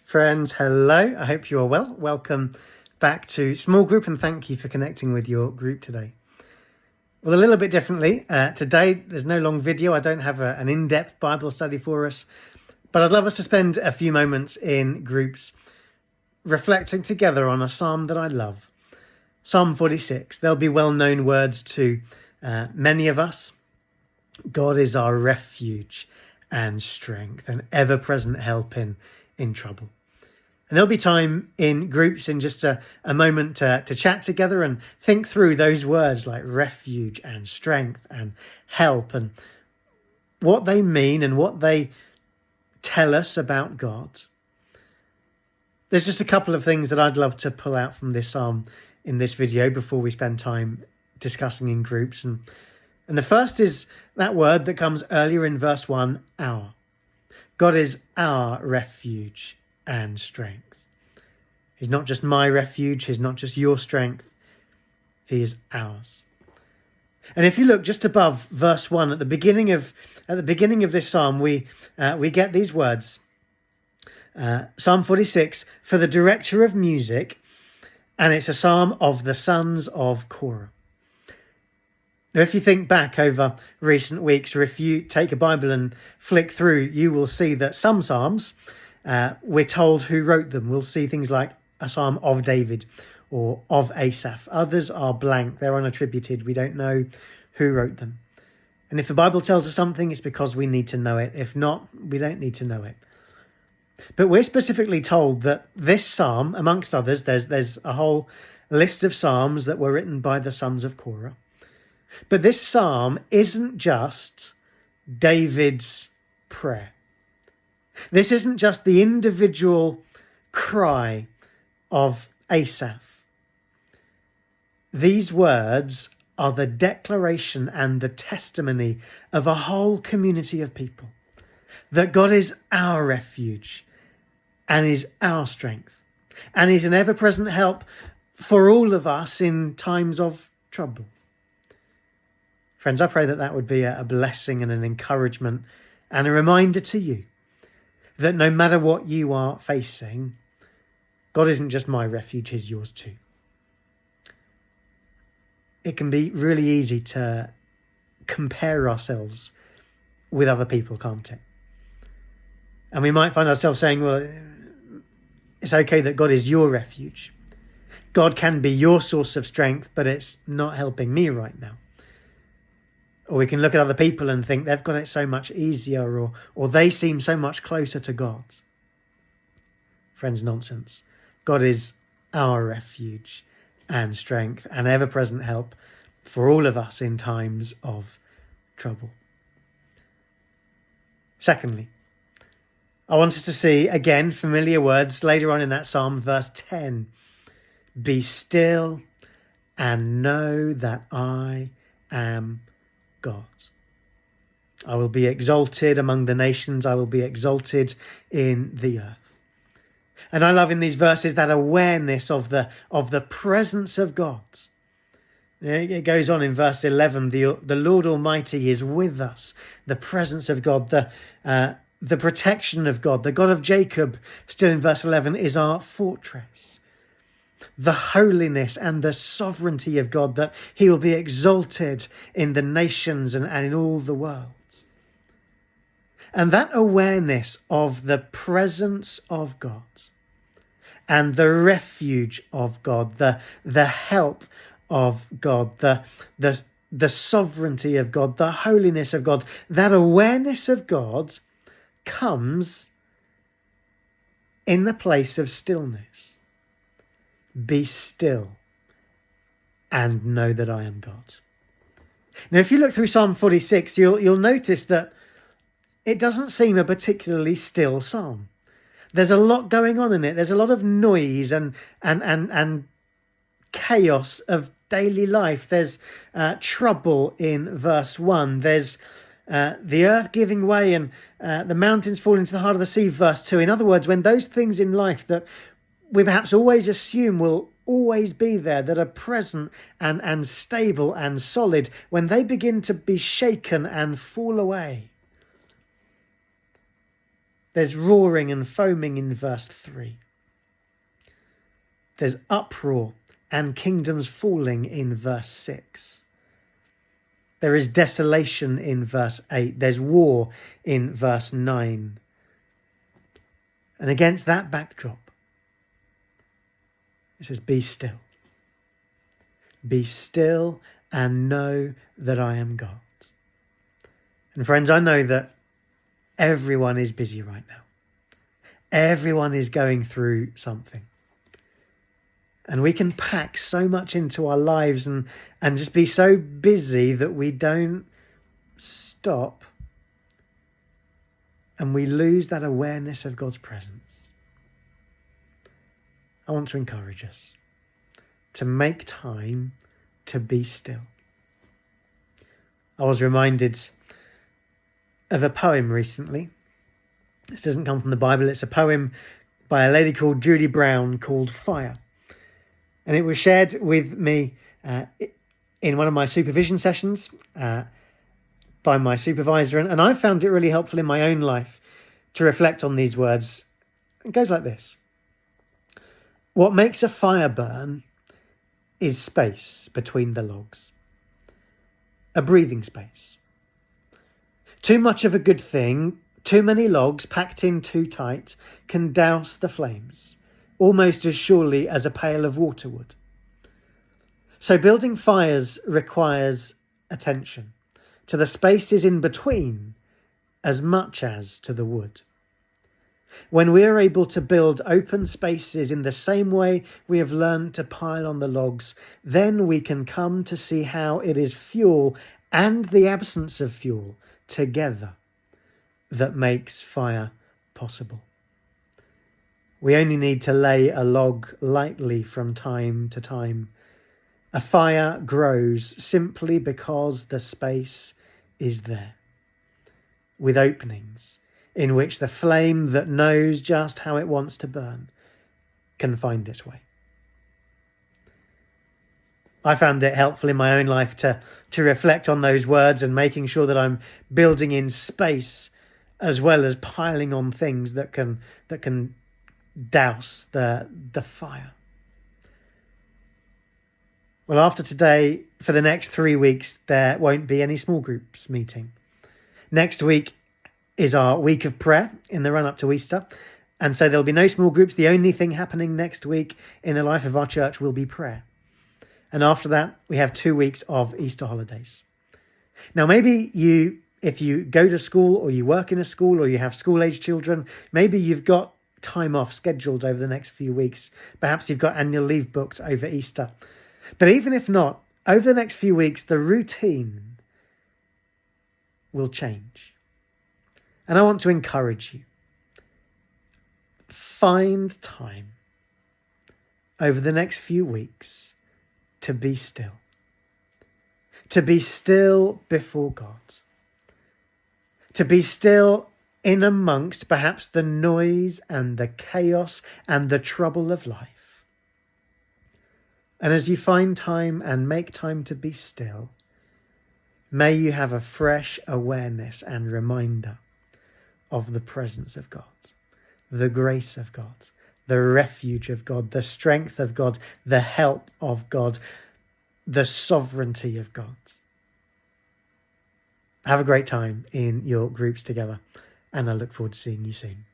Friends, hello. I hope you are well. Welcome back to small group and thank you for connecting with your group today. Well, a little bit differently. Today, there's no long video. I don't have an in-depth Bible study for us, but I'd love us to spend a few moments in groups reflecting together on a psalm that I love. Psalm 46. There'll be well-known words to many of us. God is our refuge and strength, an ever-present help in trouble. And there'll be time in groups in just a moment to chat together and think through those words like refuge and strength and help and what they mean and what they tell us about God. There's just a couple of things that I'd love to pull out from this psalm in this video before we spend time discussing in groups. And the first is that word that comes earlier in verse 1, our. God is our refuge and strength. He's not just my refuge. He's not just your strength. He is ours. And if you look just above verse 1 at the beginning of this psalm, we get these words. Psalm 46 for the director of music, and it's a psalm of the sons of Korah. Now, if you think back over recent weeks, or if you take a Bible and flick through, you will see that some psalms, we're told who wrote them. We'll see things like a psalm of David or of Asaph. Others are blank. They're unattributed. We don't know who wrote them. And if the Bible tells us something, it's because we need to know it. If not, we don't need to know it. But we're specifically told that this psalm, amongst others, there's a whole list of psalms that were written by the sons of Korah. But this psalm isn't just David's prayer. This isn't just the individual cry of Asaph. These words are the declaration and the testimony of a whole community of people that God is our refuge and is our strength and is an ever-present help for all of us in times of trouble. Friends, I pray that would be a blessing and an encouragement and a reminder to you that no matter what you are facing, God isn't just my refuge, He's yours too. It can be really easy to compare ourselves with other people, can't it? And we might find ourselves saying, well, it's okay that God is your refuge. God can be your source of strength, but it's not helping me right now. Or we can look at other people and think they've got it so much easier or they seem so much closer to God. Friends, nonsense. God is our refuge and strength and ever-present help for all of us in times of trouble. Secondly, I want us to see, again, familiar words later on in that psalm, verse 10. Be still and know that I am God. I will be exalted among the nations. I will be exalted in the earth. And I love in these verses that awareness of the presence of God. It goes on in verse 11, the Lord Almighty is with us. The presence of God, the protection of God, the God of Jacob, still in verse 11, is our fortress. The holiness and the sovereignty of God, that He will be exalted in the nations and in all the world. And that awareness of the presence of God and the refuge of God, the help of God, the sovereignty of God, the holiness of God, that awareness of God comes in the place of stillness. Be still and know that I am God. Now, if you look through Psalm 46, you'll notice that it doesn't seem a particularly still psalm. There's a lot going on in it. There's a lot of noise and chaos of daily life. There's trouble in verse 1. There's the earth giving way and the mountains falling into the heart of the sea, verse 2. In other words, when those things in life that we perhaps always assume will always be there, that are present and stable and solid, when they begin to be shaken and fall away, There's roaring and foaming in verse 3. There's uproar and kingdoms falling in verse 6. There is desolation in verse 8. There's war in verse 9. And against that backdrop, it says, be still. Be still and know that I am God. And friends, I know that everyone is busy right now. Everyone is going through something. And we can pack so much into our lives and just be so busy that we don't stop and we lose that awareness of God's presence. I want to encourage us to make time to be still. I was reminded of a poem recently. This doesn't come from the Bible. It's a poem by a lady called Judy Brown called Fire. And it was shared with me in one of my supervision sessions by my supervisor. And I found it really helpful in my own life to reflect on these words. It goes like this. What makes a fire burn is space between the logs. A breathing space. Too much of a good thing, too many logs packed in too tight can douse the flames, almost as surely as a pail of water would. So building fires requires attention to the spaces in between as much as to the wood. When we are able to build open spaces in the same way we have learned to pile on the logs, then we can come to see how it is fuel and the absence of fuel together that makes fire possible. We only need to lay a log lightly from time to time. A fire grows simply because the space is there, with openings in which the flame that knows just how it wants to burn can find its way. I found it helpful in my own life to reflect on those words and making sure that I'm building in space as well as piling on things that can douse the fire. Well, after today, for the next 3 weeks, there won't be any small groups meeting. Next week is our week of prayer in the run-up to Easter. And so there'll be no small groups. The only thing happening next week in the life of our church will be prayer. And after that, we have 2 weeks of Easter holidays. Now, maybe if you go to school or you work in a school or you have school-age children, maybe you've got time off scheduled over the next few weeks. Perhaps you've got annual leave booked over Easter. But even if not, over the next few weeks, the routine will change. And I want to encourage you. Find time over the next few weeks to be still. To be still before God. To be still in amongst perhaps the noise and the chaos and the trouble of life. And as you find time and make time to be still, may you have a fresh awareness and reminder of the presence of God, the grace of God, the refuge of God, the strength of God, the help of God, the sovereignty of God. Have a great time in your groups together, and I look forward to seeing you soon.